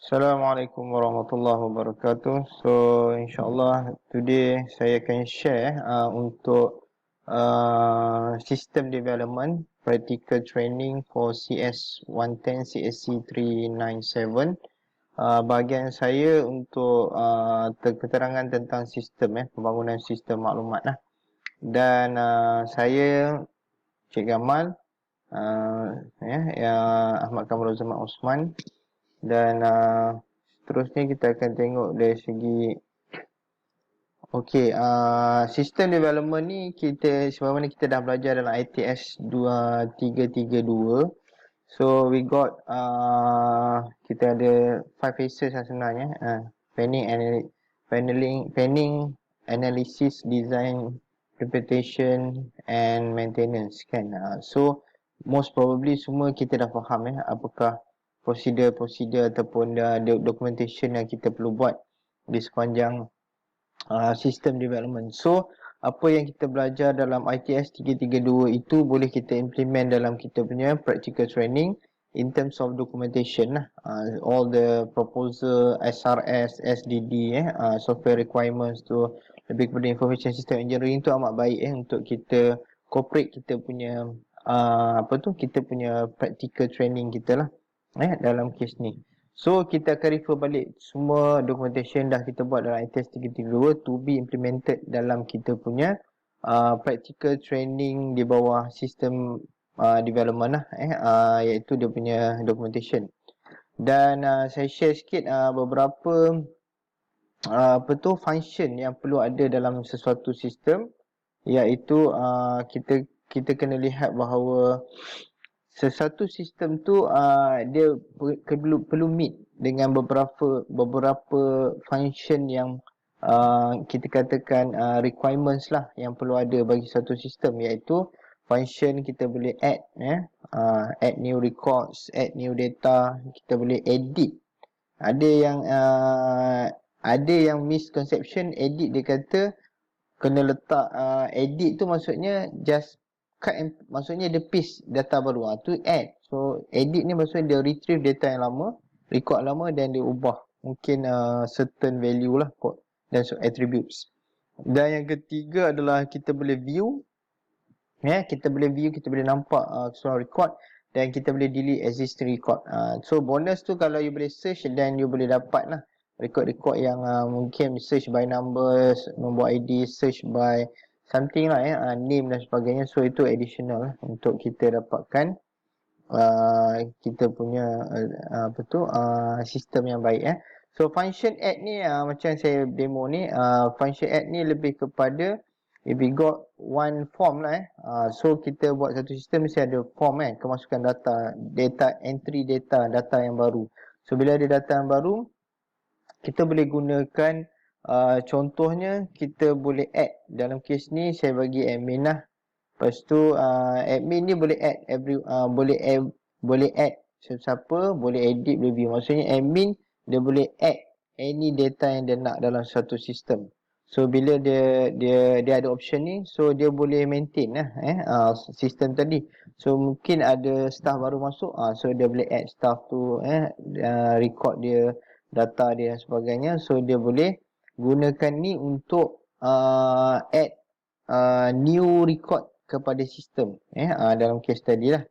Assalamualaikum warahmatullahi wabarakatuh. So, insyaAllah today saya akan share untuk system development practical training for CS110 CSC 397. Bahagian saya untuk keterangan tentang sistem pembangunan sistem maklumat lah. Dan saya Cik Gamal, Ahmad Kamrul Zaman Osman. Dan seterusnya kita akan tengok dari segi sistem development ni kita sebagaimana kita dah belajar dalam ITS 2332. So we got kita ada 5 phases lah sebenarnya. Planning, analysis, design, implementation and maintenance kan. So most probably semua kita dah faham apakah prosedur ataupun documentation yang kita perlu buat di sepanjang system development. So, apa yang kita belajar dalam ITS 332 itu boleh kita implement dalam kita punya practical training in terms of documentation lah. All the proposal, SRS, SDD, software requirements tu, lebih kepada information system engineering tu amat baik untuk kita corporate kita punya kita punya practical training kita lah dalam kes ni. So kita akan refer balik semua documentation dah kita buat dalam ITS 332 to be implemented dalam kita punya practical training di bawah sistem development lah iaitu dia punya documentation. Dan saya share sikit beberapa function yang perlu ada dalam sesuatu sistem, iaitu kita kena lihat bahawa sesuatu sistem tu dia perlu meet dengan beberapa function yang kita katakan requirements lah yang perlu ada bagi satu sistem, iaitu function kita boleh add new records, add new data, kita boleh edit. Ada yang misconception edit, dia kata kena letak edit tu maksudnya just cut maksudnya dia paste data baru tu add. So edit ni maksudnya dia retrieve data yang lama, record lama, dan dia ubah mungkin certain value lah dan attributes. Dan yang ketiga adalah kita boleh view, kita boleh nampak soal record, dan kita boleh delete existing record. So bonus tu kalau you boleh search, dan you boleh dapat lah record-record yang mungkin search by numbers, nombor ID, search by something lah name dan sebagainya. So itu additional lah untuk kita dapatkan kita punya sistem yang baik. So function add ni macam saya demo ni, function add ni lebih kepada if we got one form lah so kita buat satu sistem mesti ada form kemasukan data entry data yang baru. So bila ada data yang baru, kita boleh gunakan contohnya kita boleh add. Dalam kes ni saya bagi admin lah. Lepas tu admin ni boleh add boleh add siapa, boleh edit, boleh view. Maksudnya admin dia boleh add any data yang dia nak dalam satu sistem. So bila dia ada option ni, so dia boleh maintain lah sistem tadi. So mungkin ada staff baru masuk, so dia boleh add staff tu, record dia, data dia dan sebagainya. So dia boleh gunakan ni untuk add new record kepada sistem dalam case tadi lah.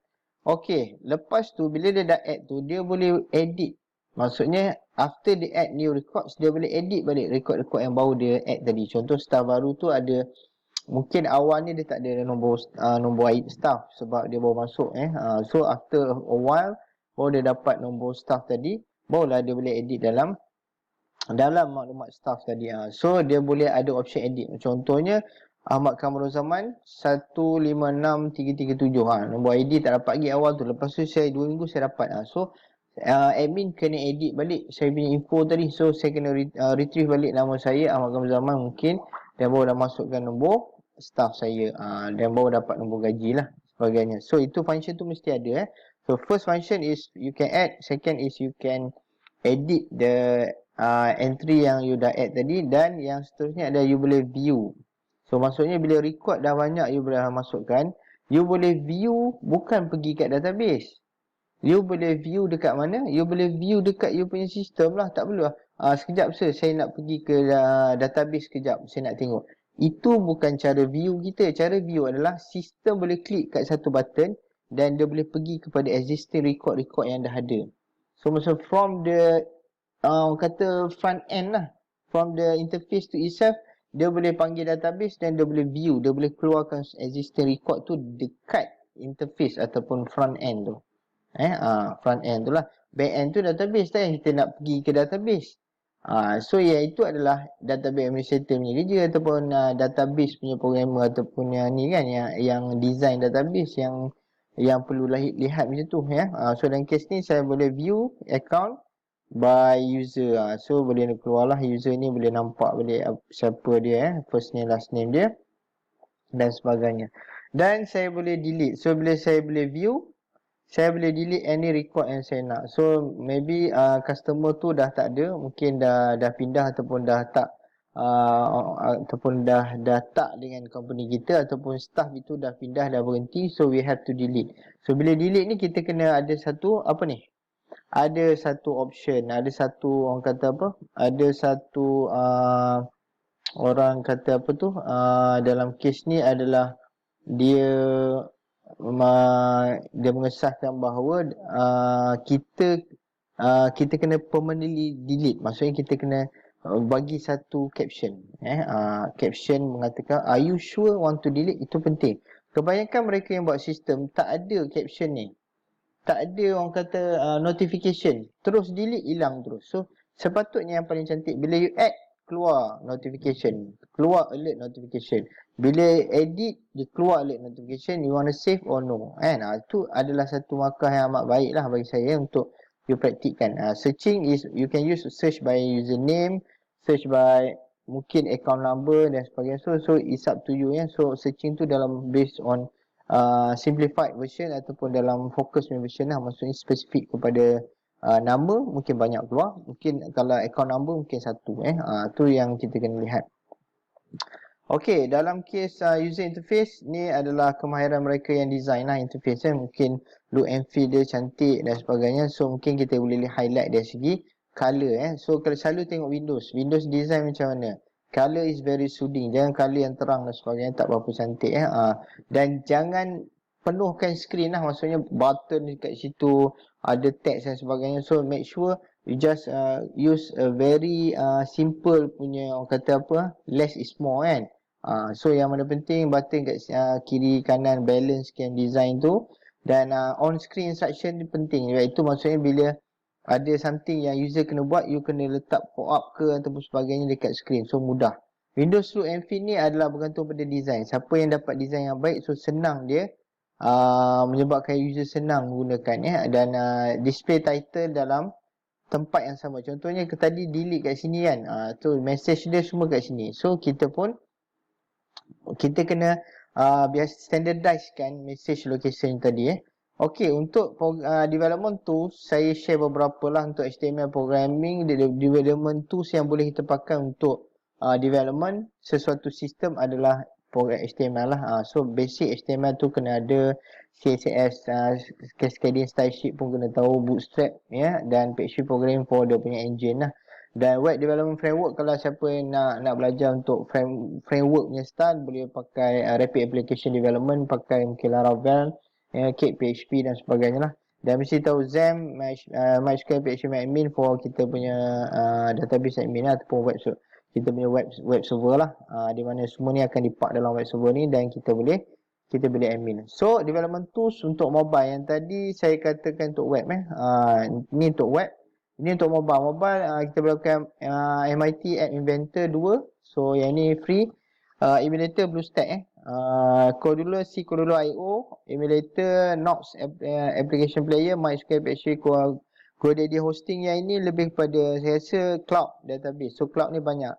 Okey, lepas tu bila dia dah add tu, dia boleh edit. Maksudnya after dia add new records, dia boleh edit balik record-record yang baru dia add tadi. Contoh staff baru tu ada, mungkin awal ni dia tak ada nombor ID staff sebab dia baru masuk so after a while baru dia dapat nombor staff tadi, barulah dia boleh edit dalam maklumat staff tadi. So dia boleh ada option edit. Contohnya Ahmad Kamrul Zaman 156337, nombor ID tak dapat lagi awal tu. Lepas tu saya 2 minggu saya dapat. So admin kena edit balik saya punya info tadi. So saya kena retrieve balik nama saya Ahmad Kamrul Zaman mungkin, dan baru dah masukkan nombor staff saya, dan baru dapat nombor gaji lah sebagainya. So itu function tu mesti ada. So first function is you can add, second is you can edit the entry yang you dah add tadi, dan yang seterusnya ada you boleh view. So maksudnya bila record dah banyak you boleh masukkan, you boleh view, bukan pergi kat database. You boleh view dekat mana? You boleh view dekat you punya sistem lah. Tak perlu lah. Sekejap saya nak pergi ke database sekejap. Saya nak tengok. Itu bukan cara view kita. Cara view adalah sistem boleh klik kat satu button dan dia boleh pergi kepada existing record-record yang dah ada. So, maksud from the kata front end lah. From the interface to itself, dia boleh panggil database dan dia boleh view. Dia boleh keluarkan existing record tu dekat interface ataupun front end tu. Front end tu lah. Back end tu database lah yang kita nak pergi ke database. So yang itu adalah database administrator punya kerja ataupun database punya programmer ataupun ni kan yang design database yang perlu lihat macam tu ya. So dalam case ni saya boleh view account by user. So boleh keluarlah user ni, boleh nampak boleh siapa dia first name last name dia dan sebagainya. Dan saya boleh delete. So bila saya boleh view, saya boleh delete any record yang saya nak. So maybe customer tu dah tak ada, mungkin dah pindah ataupun dah tak ataupun dah tak dengan company kita ataupun staff itu dah pindah, dah berhenti, so we have to delete. So bila delete ni kita kena ada satu apa ni? Ada satu option, ada satu orang kata apa? Ada satu orang kata apa tu? Dalam case ni adalah dia mengesahkan bahawa kita kena permanently delete. Maksudnya kita kena bagi satu caption. Caption mengatakan are you sure want to delete? Itu penting. Kebanyakan mereka yang buat sistem tak ada caption ni. Tak ada orang kata notification. Terus delete, hilang terus. So sepatutnya yang paling cantik bila you add, keluar notification, keluar alert notification. Bila edit, dia keluar alert notification. You want to save or no? Itu adalah satu markah yang amat baik lah bagi saya untuk you praktikkan. Searching is, you can use search by username, search by mungkin account number dan sebagainya. So it's up to you ya. So searching tu dalam based on simplified version ataupun dalam focus version lah. Maksudnya spesifik kepada nama mungkin banyak keluar, mungkin kalau account number mungkin satu tu yang kita kena lihat. Okey, dalam kes user interface ni adalah kemahiran mereka yang design lah interface mungkin look and feel dia cantik dan sebagainya. So mungkin kita boleh highlight dari segi color So kalau selalu tengok Windows design macam mana, color is very soothing, jangan color yang terang dan sebagainya, tak berapa cantik dan jangan penuhkan screen lah, maksudnya button dekat situ, ada text dan sebagainya. So make sure you just use a very simple punya, orang kata apa, less is more kan. So yang mana penting button kat kiri kanan balance scan design tu, dan on screen instruction ni penting. Iaitu maksudnya bila ada something yang user kena buat, you kena letak pop up ke ataupun sebagainya dekat screen, so mudah. Windows look and feel ni adalah bergantung pada design. Siapa yang dapat design yang baik, so senang dia menyebabkan user senang menggunakan dan display title dalam tempat yang sama. Contohnya tadi delete kat sini kan, tu message dia semua kat sini. So kita kena biasa standardize kan message location tadi Okey, untuk development tools saya share beberapa lah untuk HTML programming, development tools yang boleh kita pakai untuk development sesuatu sistem adalah program HTML lah. So basic HTML tu kena ada, CSS, cascading style sheet pun kena tahu, bootstrap dan PHP programming for dia punya engine lah. Dan web development framework, kalau siapa yang nak belajar untuk framework punya style, boleh pakai rapid application development, pakai mungkin Laravel, Cake PHP dan sebagainya lah. Dan mesti tahu XAMPP, MySQL PHP admin for kita punya database admin lah, ataupun kita punya web server lah, di mana semua ni akan dipark dalam web server ni dan kita boleh admin. So development tools untuk mobile yang tadi saya katakan untuk web ni untuk web, ini untuk mobile. Kita boleh pakai MIT App Inventor 2. So yang ni free. Emulator BlueStack Codula, C-Codula.io, Emulator, Nox Application Player, MySQL PHP, GoDaddy Hosting. Yang ini lebih kepada saya rasa cloud database. So cloud ni banyak.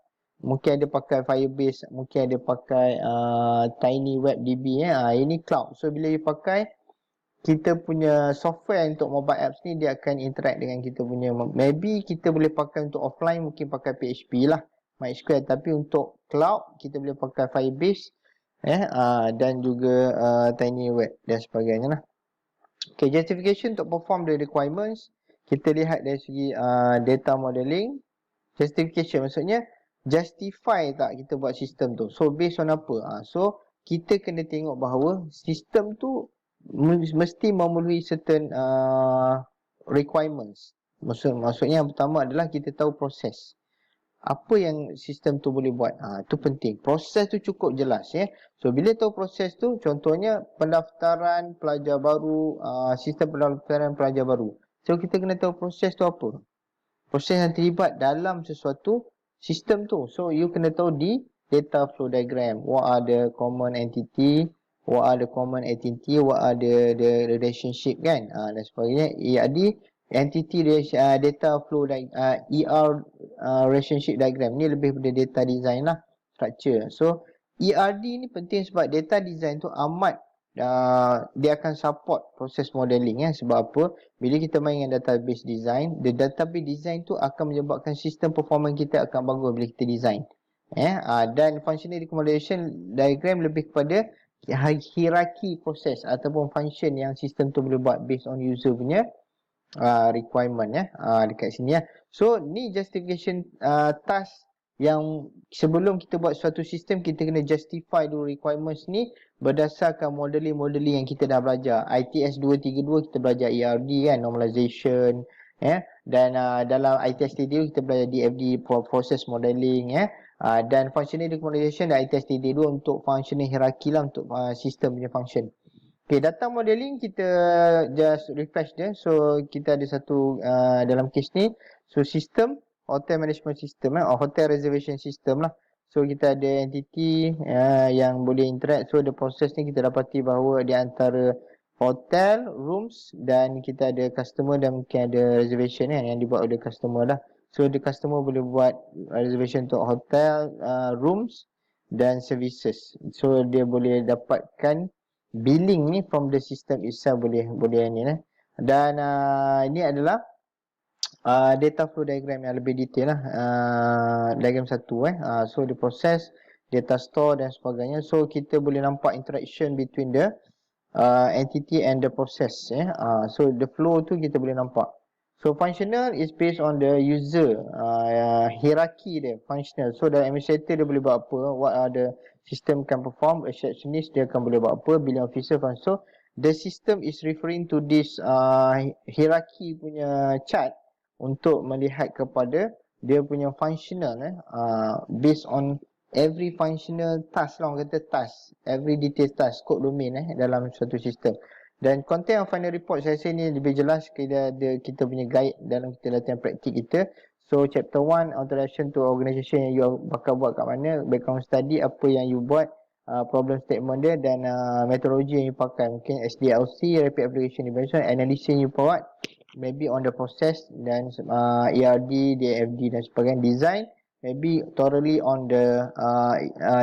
Mungkin ada pakai Firebase, mungkin ada pakai TinyWebDB ini cloud. So bila you pakai kita punya software untuk mobile apps ni, dia akan interact dengan kita punya, maybe kita boleh pakai untuk offline, mungkin pakai PHP lah, MySQL. Tapi untuk cloud kita boleh pakai Firebase dan juga TinyWeb dan sebagainya lah. Okay, justification untuk perform the requirements, kita lihat dari segi data modeling. Justification maksudnya justify tak kita buat sistem tu. So based on apa? So kita kena tengok bahawa sistem tu mesti memenuhi certain requirements. Maksudnya yang pertama adalah kita tahu proses. Apa yang sistem tu boleh buat. Tu penting. Proses tu cukup jelas ya. So bila tahu proses tu, contohnya pendaftaran pelajar baru, sistem pendaftaran pelajar baru. So kita kena tahu proses tu apa. Proses yang terlibat dalam sesuatu sistem tu. So you kena tahu di data flow diagram, what are the common entity, what are the common entity, what are the relationship kan, dan sebagainya. Jadi entity data flow relationship diagram ni lebih pada data design lah, structure. So ERD ni penting sebab data design tu amat dia akan support proses modeling ya. Sebab apa? Bila kita main dengan database design, the database design tu akan menyebabkan sistem performance kita akan bagus bila kita design. Dan functional accommodation diagram lebih kepada hierarki proses ataupun function yang sistem tu boleh buat based on user punya requirement ya. Dekat sini ya. So ni justification task yang sebelum kita buat suatu sistem, kita kena justify dulu requirements ni berdasarkan modeling-modeling yang kita dah belajar. ITS 232 kita belajar ERD kan, normalization ya. Dan dalam ITS 32 kita belajar DFD, process modeling ya. Dan functional decomposition dan ITS 32 untuk functional hierarchy lah, untuk sistem punya function. Okay, data modeling kita just refresh dia. So kita ada satu dalam case ni, so sistem hotel management system hotel reservation system lah. So kita ada entity yang boleh interact. So the proses ni kita dapati bahawa di antara hotel, rooms, dan kita ada customer dan mungkin ada reservation yang dibuat oleh customer lah. So the customer boleh buat reservation untuk hotel, rooms dan services. So dia boleh dapatkan billing ni from the system itself, boleh ni lah. Dan ini adalah data flow diagram yang lebih detail lah, diagram satu so the process, data store dan sebagainya. So kita boleh nampak interaction between the entity and the process so the flow tu kita boleh nampak. So functional is based on the user hierarchy dia, functional. So the administrator dia boleh buat apa, what are the system can perform, receptionist dia akan boleh buat apa, billing officer. So the system is referring to this hierarchy punya chart untuk melihat kepada dia punya functional based on every functional task lah, orang kata task, every detail task, code domain dalam suatu sistem. Dan content of final report saya rasa ni lebih jelas, kita ada kita punya guide dalam kita latihan praktik kita. So chapter 1, introduction to organisation yang you bakal buat kat mana, background study, apa yang you buat, problem statement dia, dan metodologi yang you pakai, mungkin SDLC, rapid application evaluation, analysis yang you buat, maybe on the process, dan ERD, DFD dan sebagainya. Design, maybe thoroughly on the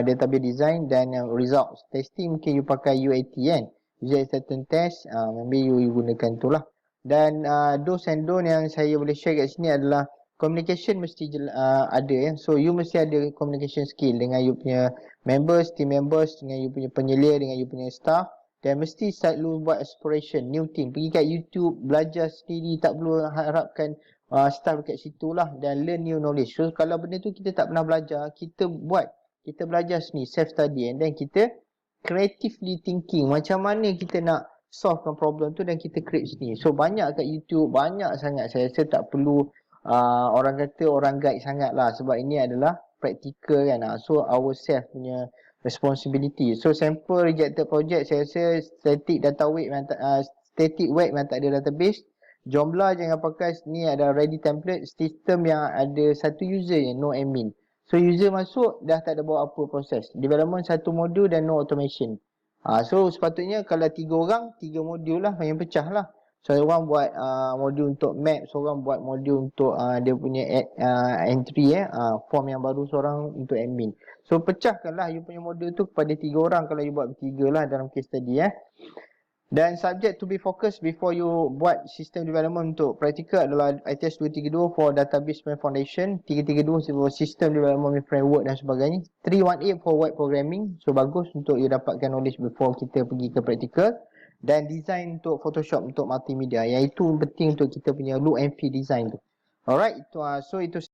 database design, dan results. Testing mungkin you pakai UAT kan, user acceptance test, maybe you gunakan tu lah. Dan do's and don't yang saya boleh share kat sini adalah communication mesti ada So you mesti ada communication skill dengan you punya members, team members, dengan you punya penyelia, dengan you punya staff. Dan mesti selalu buat exploration, new thing. Pergi kat YouTube, belajar sendiri, tak perlu harapkan staff dekat situ lah, dan learn new knowledge. So kalau benda tu kita tak pernah belajar, kita buat, kita belajar sendiri, self study, and then kita creatively thinking macam mana kita nak solvekan problem tu, dan kita create sendiri. So banyak kat YouTube, banyak sangat. Saya rasa tak perlu orang kata orang guide sangat lah, sebab ini adalah practical kan. So our self punya responsibility. So sample rejected project, saya rasa static data weight, static weight memang tak ada database. Joomla jangan pakai, ni ada ready template, sistem yang ada satu user je, no admin. So user masuk dah tak ada buat apa proses. Development satu modul dan no automation. So sepatutnya kalau 3 orang, 3 modul lah yang pecah lah. Seorang buat modul untuk map, seorang buat modul untuk dia punya entry form yang baru, seorang untuk admin. So pecahkanlah you punya modul tu kepada 3 orang kalau you buat bertiga lah dalam case tadi Dan subject to be focused before you buat system development untuk practical adalah ITS 232 for database foundation, 332 for system development framework dan sebagainya, 318 for web programming. So bagus untuk you dapatkan knowledge before kita pergi ke practical. dan design untuk Photoshop untuk multimedia. Yang itu penting untuk kita punya look and feel design tu. Alright, so itu